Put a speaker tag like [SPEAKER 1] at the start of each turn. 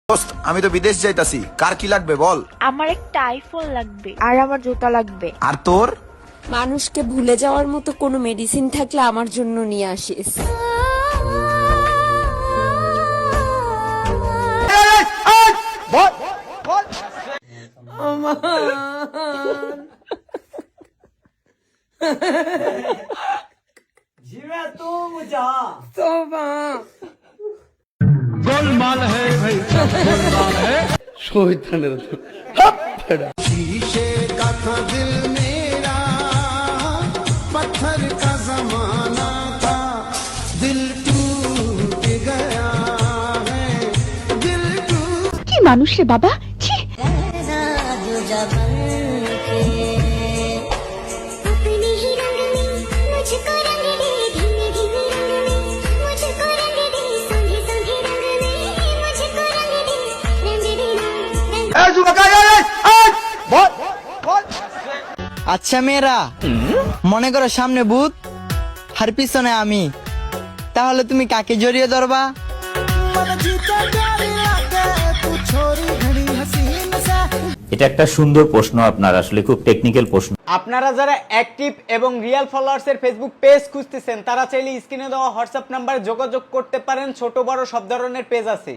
[SPEAKER 1] দোস্ত আমি তো বিদেশ যাইতাছি, কার কি লাগবে বল।
[SPEAKER 2] আমার একটা আইফোন লাগবে আর আমার জুতা লাগবে।
[SPEAKER 1] আর তোর?
[SPEAKER 3] মানুষকে ভুলে যাওয়ার মতো কোনো মেডিসিন থাকলে আমার জন্য নিয়ে আসিস।
[SPEAKER 4] गोलमाल है भाई, गोलमाल है।
[SPEAKER 5] शीशे का था दिल मेरा, पत्थर का जमाना था, दिल टूट गया है, दिल टूट।
[SPEAKER 2] কি মানুষ রে বাবা, ছি।
[SPEAKER 6] আচ্ছা মেয়েরা, মনে করো সামনে ভূত আর পিছনে আমি, তাহলে তুমি কাকে জড়িয়ে ধরবা?
[SPEAKER 7] এটা একটা সুন্দর প্রশ্ন আপনার, আসলে খুব টেকনিক্যাল প্রশ্ন।
[SPEAKER 6] আপনারা যারা অ্যাক্টিভ এবং রিয়েল ফলোয়ার্স এর ফেসবুক পেজ খুঁজতেছেন, তারা চাইলে স্ক্রিনে দেওয়া হোয়াটসঅ্যাপ নাম্বারে যোগাযোগ করতে পারেন। ছোট বড় সব ধরনের পেজ আছে।